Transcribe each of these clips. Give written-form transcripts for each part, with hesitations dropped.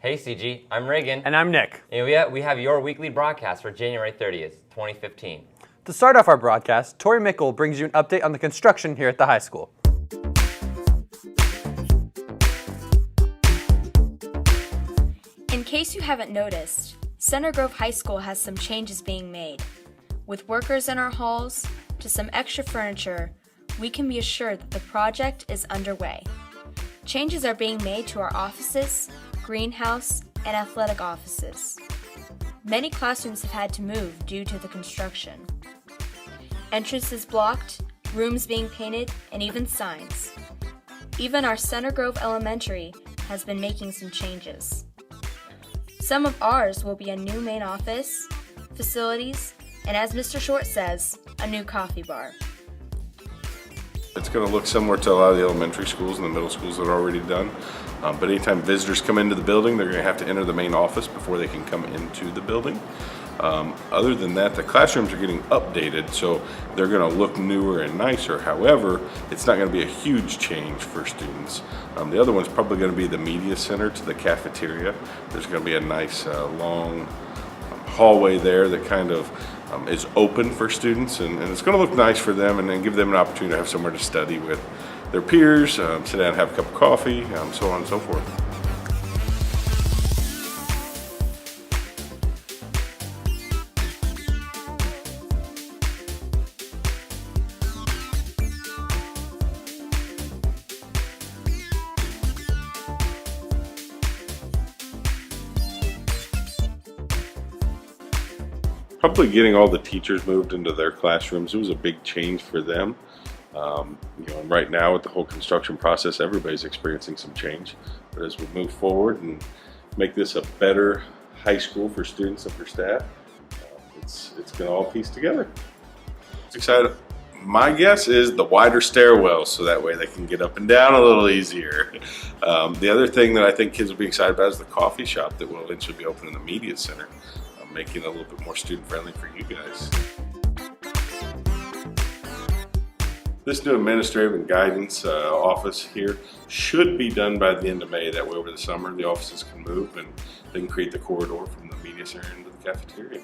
Hey CG, I'm Reagan. And I'm Nick. And we have your weekly broadcast for January 30th, 2015. To start off our broadcast, Tori Mickle brings you an update on the construction here at the high school. In case you haven't noticed, Center Grove High School has some changes being made. With workers in our halls to some extra furniture, we can be assured that the project is underway. Changes are being made to our offices, greenhouse, and athletic offices. Many classrooms have had to move due to the construction. Entrances blocked, rooms being painted, and even signs. Even our Center Grove Elementary has been making some changes. Some of ours will be a new main office, facilities, and as Mr. Short says, a new coffee bar. It's going to look similar to a lot of the elementary schools and the middle schools that are already done. But anytime visitors come into the building, they're going to have to enter the main office before they can come into the building. Other than that, the classrooms are getting updated, so they're going to look newer and nicer. However, it's not going to be a huge change for students. The other one's probably going to be the media center to the cafeteria. There's going to be a nice long hallway there that kind of is open for students, and it's going to look nice for them and then give them an opportunity to have somewhere to study with their peers, sit down and have a cup of coffee, so on and so forth. Probably getting all the teachers moved into their classrooms, it was a big change for them. Right now with the whole construction process, everybody's experiencing some change. But as we move forward and make this a better high school for students and for staff, it's going to all piece together. It's exciting. My guess is the wider stairwells, so that way they can get up and down a little easier. The other thing that I think kids will be excited about is the coffee shop that will eventually be open in the media center, making it a little bit more student friendly for you guys. This new administrative and guidance office here should be done by the end of May. That way over the summer the offices can move and they can create the corridor from the media center into the cafeteria.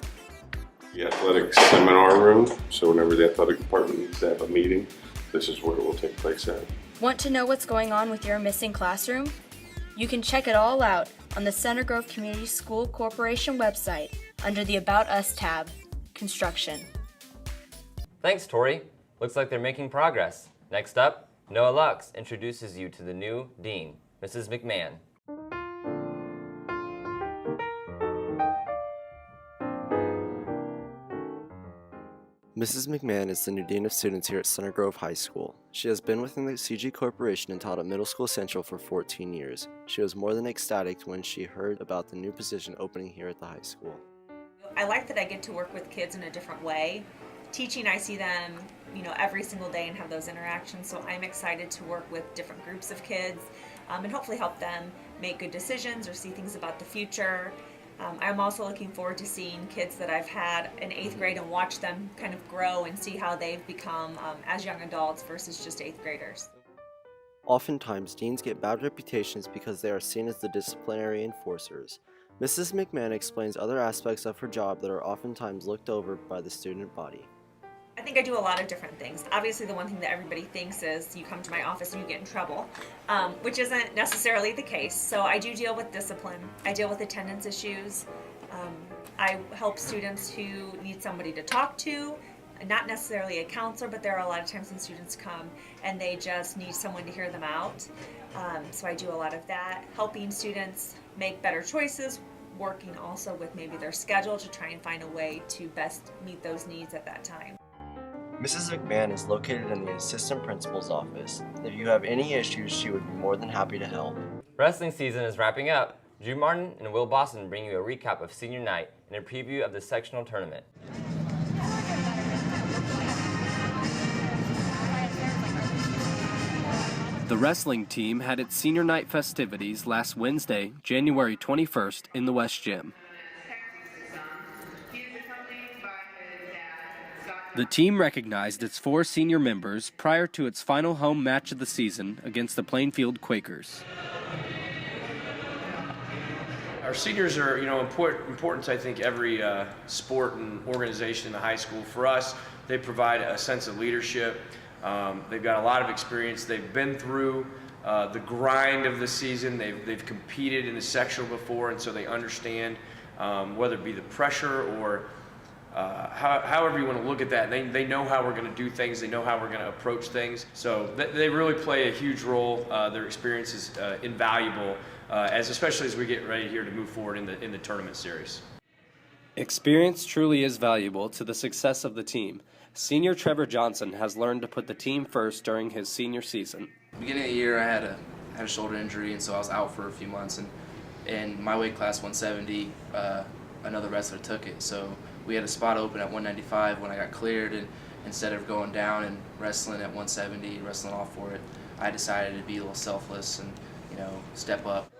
The athletic seminar room, so whenever the athletic department needs to have a meeting, this is where it will take place at. Want to know what's going on with your missing classroom? You can check it all out on the Center Grove Community School Corporation website under the About Us tab, Construction. Thanks, Tori. Looks like they're making progress. Next up, Noah Lux introduces you to the new dean, Mrs. McMahon. Mrs. McMahon is the new Dean of Students here at Center Grove High School. She has been within the CG Corporation and taught at Middle School Central for 14 years. She was more than ecstatic when she heard about the new position opening here at the high school. I like that I get to work with kids in a different way. Teaching, I see them, every single day and have those interactions, so I'm excited to work with different groups of kids and hopefully help them make good decisions or see things about the future. I'm also looking forward to seeing kids that I've had in 8th grade and watch them kind of grow and see how they've become as young adults versus just 8th graders. Oftentimes, deans get bad reputations because they are seen as the disciplinary enforcers. Mrs. McMahon explains other aspects of her job that are oftentimes looked over by the student body. I think I do a lot of different things. Obviously, the one thing that everybody thinks is you come to my office and you get in trouble, which isn't necessarily the case. So I do deal with discipline. I deal with attendance issues. I help students who need somebody to talk to, not necessarily a counselor, but there are a lot of times when students come and they just need someone to hear them out. So I do a lot of that, helping students make better choices, working also with maybe their schedule to try and find a way to best meet those needs at that time. Mrs. McMahon is located in the assistant principal's office. If you have any issues, she would be more than happy to help. Wrestling season is wrapping up. Drew Martin and Will Boston bring you a recap of senior night and a preview of the sectional tournament. The wrestling team had its senior night festivities last Wednesday, January 21st in the West Gym. The team recognized its 4 senior members prior to its final home match of the season against the Plainfield Quakers. Our seniors are, important to, I think, every sport and organization in the high school. For us, they provide a sense of leadership. They've got a lot of experience. They've been through the grind of the season. They've competed in the sectional before, and so they understand whether it be the pressure or however you want to look at that. They know how we're going to do things. They know how we're going to approach things. So they really play a huge role. Their experience is invaluable, especially as we get ready here to move forward in the tournament series. Experience truly is valuable to the success of the team. Senior Trevor Johnson has learned to put the team first during his senior season. Beginning of the year, I had a shoulder injury, and so I was out for a few months. And in my weight class, 170, another wrestler took it. So we had a spot open at 195 when I got cleared, and instead of going down and wrestling at 170, wrestling off for it, I decided to be a little selfless and, step up.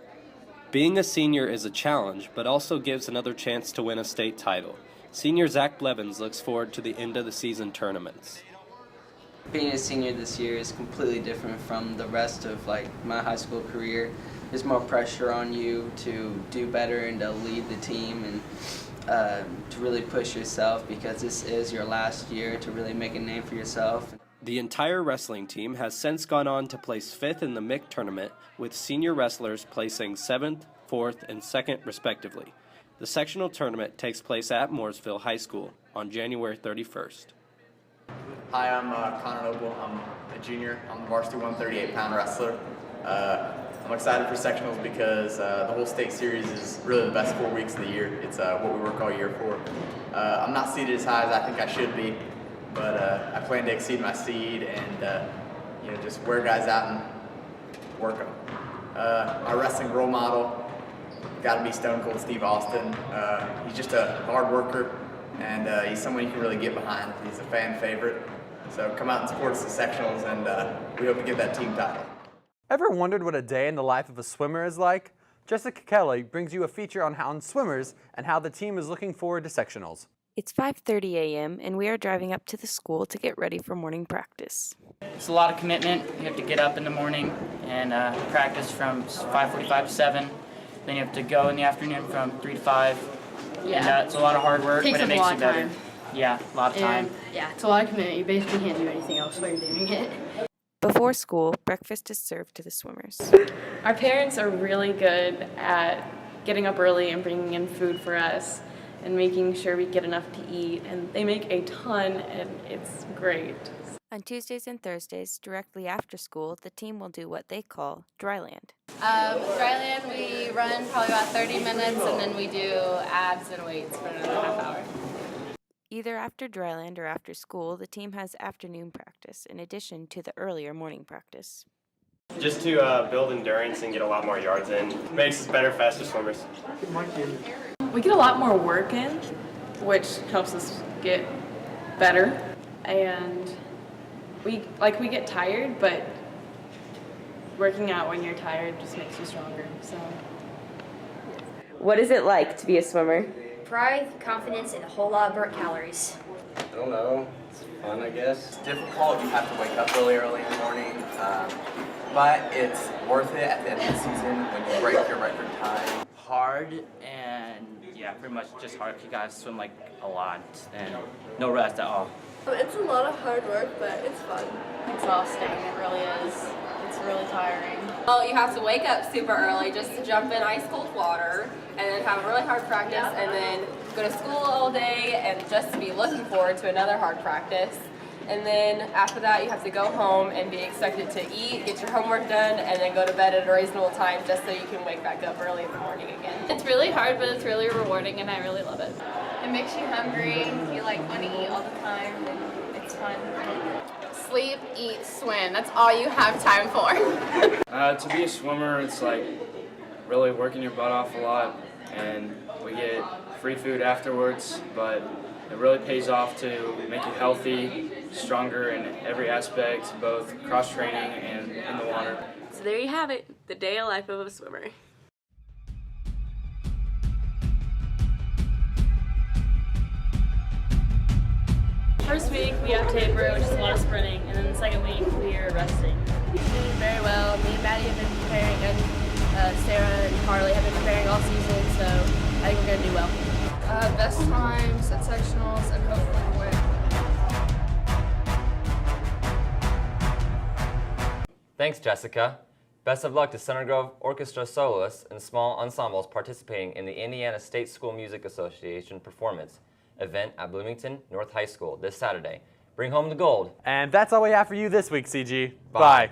Being a senior is a challenge, but also gives another chance to win a state title. Senior Zach Blevins looks forward to the end of the season tournaments. Being a senior this year is completely different from the rest of my high school career. There's more pressure on you to do better and to lead the team and to really push yourself, because this is your last year to really make a name for yourself. The entire wrestling team has since gone on to place 5th in the MIC tournament, with senior wrestlers placing 7th, 4th, and 2nd respectively. The sectional tournament takes place at Mooresville High School on January 31st. Hi, I'm Connor Noble. I'm a junior. I'm the varsity 138-pound wrestler. I'm excited for sectionals because the whole state series is really the best 4 weeks of the year. It's what we work all year for. I'm not seeded as high as I think I should be, but I plan to exceed my seed and just wear guys out and work them. My wrestling role model got to be Stone Cold Steve Austin. He's just a hard worker, and he's someone you can really get behind. He's a fan favorite. So come out and support us at sectionals, and we hope to get that team title. Ever wondered what a day in the life of a swimmer is like? Jessica Kelly brings you a feature on swimmers and how the team is looking forward to sectionals. It's 5:30 a.m. and we are driving up to the school to get ready for morning practice. It's a lot of commitment. You have to get up in the morning and practice from 5:45 to 7. Then you have to go in the afternoon from 3 to 5. Yeah. And it's a lot of hard work, but it makes you better. Yeah, a lot of time. Yeah, it's a lot of commitment. You basically can't do anything else while you're doing it. Before school, breakfast is served to the swimmers. Our parents are really good at getting up early and bringing in food for us and making sure we get enough to eat, and they make a ton, and it's great. On Tuesdays and Thursdays, directly after school, the team will do what they call dryland. Dryland, we run probably about 30 minutes, and then we do abs and weights for another half hour. Either after dryland or after school, the team has afternoon practice, in addition to the earlier morning practice. Just to build endurance and get a lot more yards in. Makes us better, faster swimmers. We get a lot more work in, which helps us get better, and we get tired, but working out when you're tired just makes you stronger. So, what is it like to be a swimmer? Pride, confidence, and a whole lot of burnt calories. I don't know. It's fun, I guess. It's difficult. You have to wake up really early in the morning, but it's worth it at the end of the season when you break your record time. Hard, and yeah, pretty much just hard. You gotta swim a lot and no rest at all. It's a lot of hard work, but it's fun. Exhausting, it really is. It's really tiring. Well, you have to wake up super early just to jump in ice cold water and then have really hard practice and then go to school all day and just to be looking forward to another hard practice. And then after that you have to go home and be expected to eat, get your homework done, and then go to bed at a reasonable time just so you can wake back up early in the morning again. It's really hard, but it's really rewarding and I really love it. It makes you hungry, you want to eat all the time, and it's fun. Sleep, eat, swim. That's all you have time for. To be a swimmer, it's really working your butt off a lot, and we get free food afterwards, but it really pays off to make you healthy, stronger in every aspect, both cross-training and in the water. So there you have it, the day of life of a swimmer. First week we have taper, which is a lot of sprinting, and then the second week we are resting. Doing very well. Me and Maddie have been preparing Sarah and Carly have been preparing all season, so I think we're going to do well. Best times at sectionals and hopefully win. Thanks, Jessica. Best of luck to Center Grove Orchestra soloists and small ensembles participating in the Indiana State School Music Association performance event at Bloomington North High School this Saturday. Bring home the gold. And that's all we have for you this week, CG. Bye.